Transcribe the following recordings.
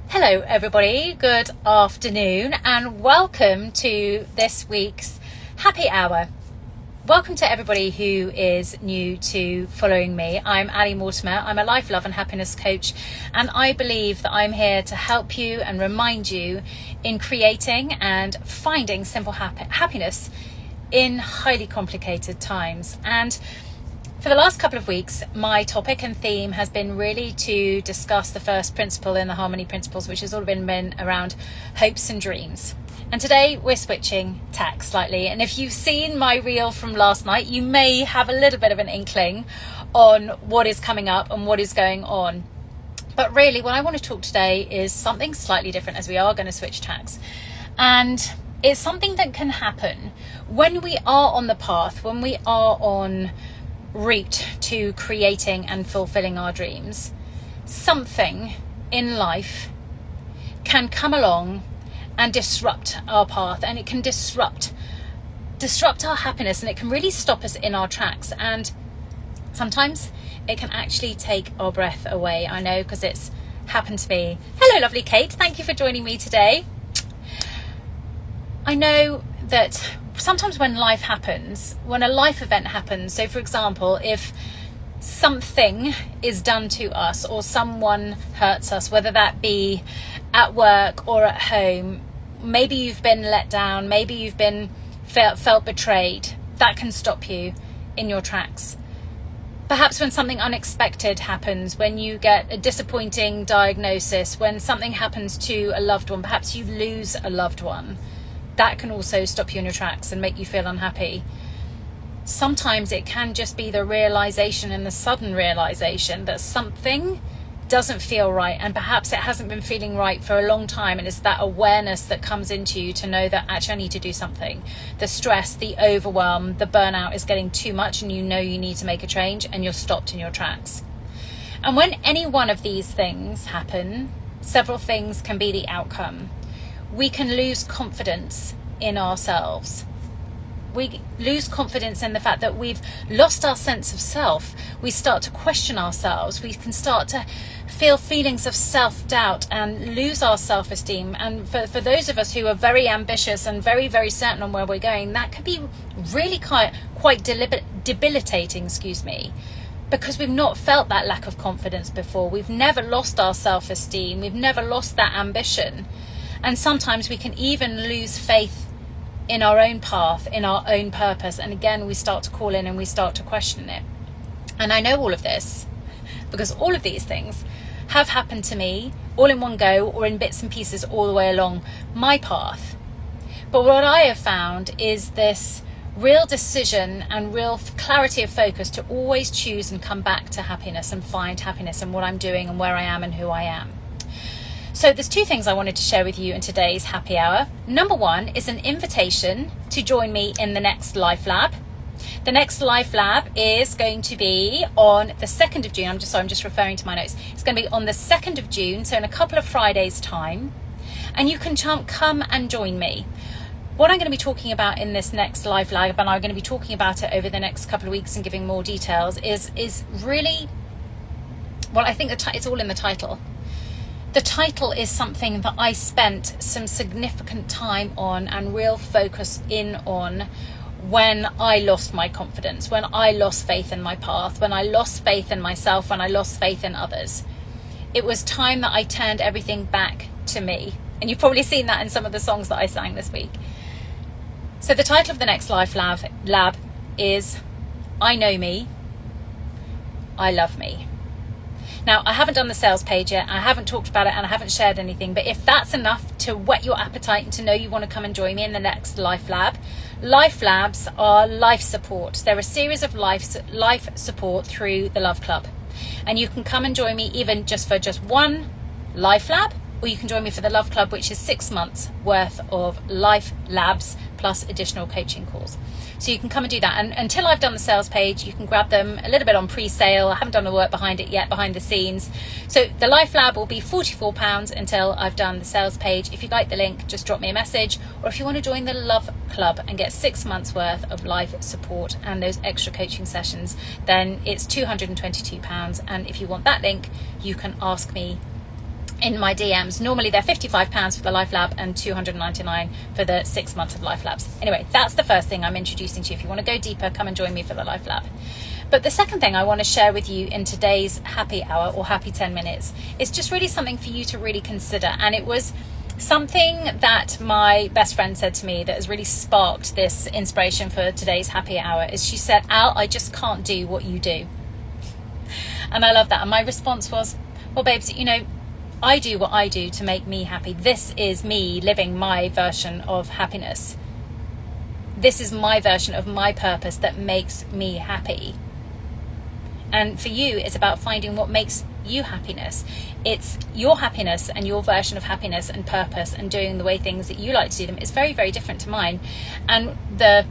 Hello everybody, good afternoon and welcome to this week's happy hour. Welcome to everybody who is new to following me. I'm Ali Mortimer. I'm a life, love and happiness coach, and I believe that I'm here to help you and remind you in creating and finding simple happiness in highly complicated times. And for the last couple of weeks, my topic and theme has been really to discuss the first principle in the Harmony Principles, which has all been around hopes and dreams. And today we're switching tack slightly. And if you've seen my reel from last night, you may have a little bit of an inkling on what is coming up and what is going on. But really what I want to talk today is something slightly different, as we are going to switch tacks. And it's something that can happen when we are on the path, when we are on route to creating and fulfilling our dreams. Something in life can come along and disrupt our path, and it can disrupt our happiness, and it can really stop us in our tracks, and sometimes it can actually take our breath away. I know, because it's happened to me. Hello lovely Kate, thank you for joining me today. I know that sometimes when life happens, when a life event happens, so for example, if something is done to us or someone hurts us, whether that be at work or at home, maybe you've been let down, maybe you've been felt betrayed, that can stop you in your tracks. Perhaps when something unexpected happens, when you get a disappointing diagnosis, when something happens to a loved one, perhaps you lose a loved one, that can also stop you in your tracks and make you feel unhappy. Sometimes it can just be the realization, and the sudden realization, that something doesn't feel right, and perhaps it hasn't been feeling right for a long time, and it's that awareness that comes into you to know that actually I need to do something. The stress, the overwhelm, the burnout is getting too much, and you know you need to make a change, and you're stopped in your tracks. And when any one of these things happen, several things can be the outcome. We can lose confidence in ourselves. We lose confidence in the fact that we've lost our sense of self. We start to question ourselves. We can start to feel feelings of self-doubt and lose our self-esteem. And for those of us who are very ambitious and very, very certain on where we're going, that can be really quite debilitating, because we've not felt that lack of confidence before. We've never lost our self-esteem. We've never lost that ambition. And sometimes we can even lose faith in our own path, in our own purpose. And again, we start to call in and we start to question it. And I know all of this because all of these things have happened to me all in one go, or in bits and pieces all the way along my path. But what I have found is this real decision and real clarity of focus to always choose and come back to happiness and find happiness in what I'm doing and where I am and who I am. So there's two things I wanted to share with you in today's happy hour. Number one is an invitation to join me in the next Life Lab. The next Life Lab is going to be on the 2nd of June. I'm just referring to my notes. It's going to be on the 2nd of June, so in a couple of Fridays' time. And you can come and join me. What I'm going to be talking about in this next Life Lab, and I'm going to be talking about it over the next couple of weeks and giving more details, is really, well, I think it's all in the title. The title is something that I spent some significant time on and real focus in on when I lost my confidence, when I lost faith in my path, when I lost faith in myself, when I lost faith in others. It was time that I turned everything back to me. And you've probably seen that in some of the songs that I sang this week. So the title of the next Life Lab is I Know Me, I Love Me. Now, I haven't done the sales page yet, I haven't talked about it, and I haven't shared anything, but if that's enough to whet your appetite and to know you want to come and join me in the next Life Lab, Life Labs are life support. They're a series of life support through the Love Club. And you can come and join me even just for one Life Lab, or you can join me for the Love Club, which is 6 months worth of Life Labs plus additional coaching calls. So you can come and do that. And until I've done the sales page, you can grab them a little bit on pre-sale. I haven't done the work behind it yet, behind the scenes. So the Life Lab will be £44 until I've done the sales page. If you'd like the link, just drop me a message. Or if you want to join the Love Club and get 6 months worth of life support and those extra coaching sessions, then it's £222. And if you want that link, you can ask me in my DMs. Normally they're £55 for the Life Lab and £299 for the 6 months of Life Labs. Anyway, that's the first thing I'm introducing to you. If you want to go deeper, come and join me for the Life Lab. But the second thing I want to share with you in today's happy hour, or happy 10 minutes, is just really something for you to really consider. And it was something that my best friend said to me that has really sparked this inspiration for today's happy hour. Is she said, Al, I just can't do what you do. And I love that. And my response was, well, babes, you know, I do what I do to make me happy. This is me living my version of happiness. This is my version of my purpose that makes me happy. And for you, it's about finding what makes you happiness. It's your happiness and your version of happiness and purpose and doing the way things that you like to do them is very, very different to mine. And the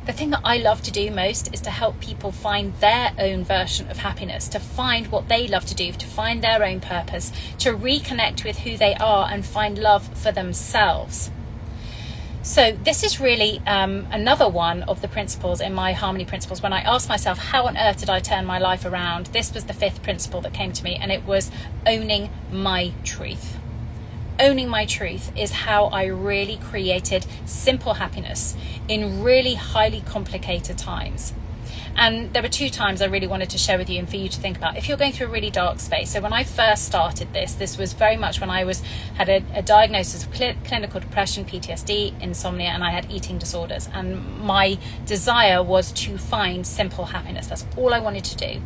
thing that I love to do most is to help people find their own version of happiness, to find what they love to do, to find their own purpose, to reconnect with who they are and find love for themselves. So this is really another one of the principles in my Harmony Principles. When I asked myself, how on earth did I turn my life around? This was the 5th principle that came to me, and it was owning my truth. Owning my truth is how I really created simple happiness in really highly complicated times. And there were 2 times I really wanted to share with you and for you to think about if you're going through a really dark space. So when I first started this was very much when I had a diagnosis of clinical depression, PTSD, insomnia, and I had eating disorders. And my desire was to find simple happiness. That's all I wanted to do.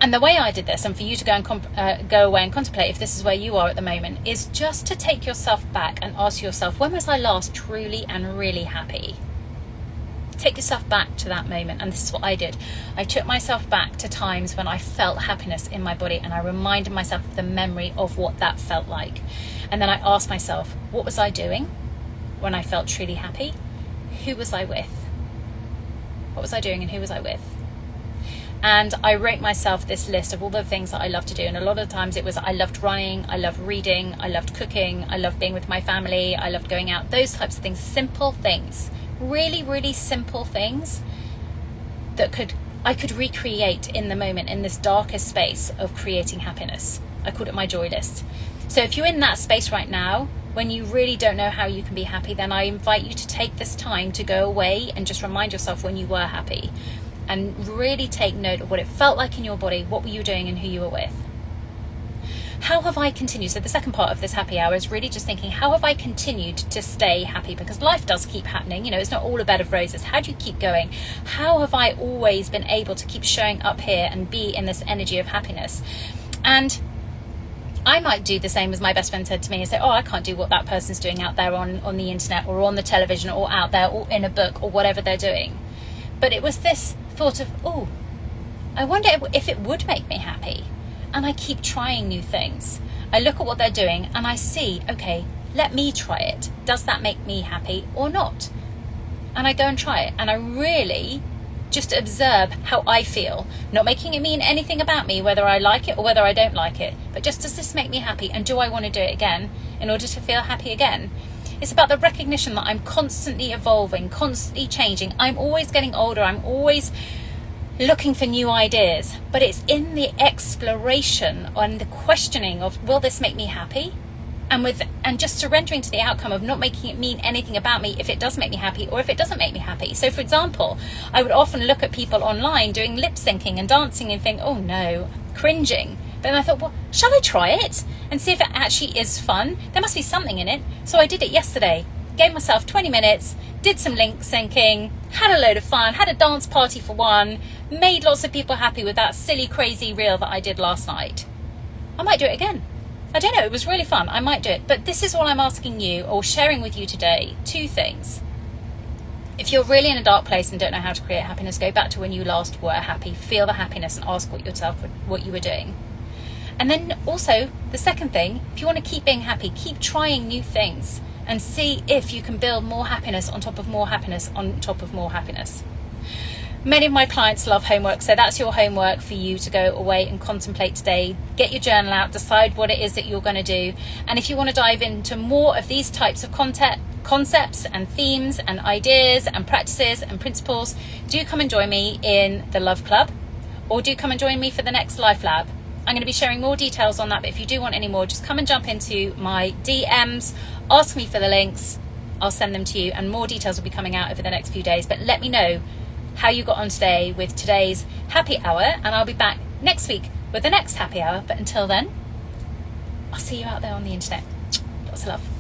And the way I did this, and for you to go away and contemplate if this is where you are at the moment, is just to take yourself back and ask yourself, when was I last truly and really happy? Take yourself back to that moment. And this is what I did. I took myself back to times when I felt happiness in my body, and I reminded myself of the memory of what that felt like. And then I asked myself, what was I doing when I felt truly happy? Who was I with? What was I doing and who was I with? And I wrote myself this list of all the things that I love to do. And a lot of times it was, I loved running, I loved reading, I loved cooking, I loved being with my family, I loved going out, those types of things, simple things. Really, really simple things that I could recreate in the moment, in this darkest space of creating happiness. I called it my joy list. So if you're in that space right now, when you really don't know how you can be happy, then I invite you to take this time to go away and just remind yourself when you were happy, and really take note of what it felt like in your body, what were you doing and who you were with. How have I continued? So the second part of this happy hour is really just thinking, how have I continued to stay happy? Because life does keep happening. You know, it's not all a bed of roses. How do you keep going? How have I always been able to keep showing up here and be in this energy of happiness? And I might do the same as my best friend said to me and say, oh, I can't do what that person's doing out there on the internet or on the television or out there or in a book or whatever they're doing. But it was this thought of, oh, I wonder if it would make me happy. And I keep trying new things. I look at what they're doing and I see, okay, let me try it. Does that make me happy or not? And I go and try it. And I really just observe how I feel, not making it mean anything about me, whether I like it or whether I don't like it, but just, does this make me happy? And do I want to do it again in order to feel happy again? It's about the recognition that I'm constantly evolving, constantly changing. I'm always getting older. I'm always looking for new ideas, but it's in the exploration and the questioning of, will this make me happy? And just surrendering to the outcome of not making it mean anything about me if it does make me happy or if it doesn't make me happy. So for example, I would often look at people online doing lip syncing and dancing and think, oh no, cringing. But then I thought, well, shall I try it and see if it actually is fun? There must be something in it. So I did it yesterday. Gave myself 20 minutes, did some lip syncing, had a load of fun, had a dance party for one, made lots of people happy with that silly, crazy reel that I did last night. I might do it again. I don't know, it was really fun. I might do it. But this is all I'm asking you or sharing with you today. 2 things. If you're really in a dark place and don't know how to create happiness, go back to when you last were happy. Feel the happiness and ask yourself what you were doing. And then also, the second thing, if you want to keep being happy, keep trying new things and see if you can build more happiness on top of more happiness on top of more happiness. Many of my clients love homework, so that's your homework for you to go away and contemplate today. Get your journal out, decide what it is that you're going to do. And if you want to dive into more of these types of concepts and themes and ideas and practices and principles, do come and join me in the Love Club, or do come and join me for the next Life Lab. I'm going to be sharing more details on that, but if you do want any more, just come and jump into my DMs, ask me for the links, I'll send them to you, and more details will be coming out over the next few days. But let me know how you got on today with today's happy hour, and I'll be back next week with the next happy hour. But until then, I'll see you out there on the internet. Lots of love.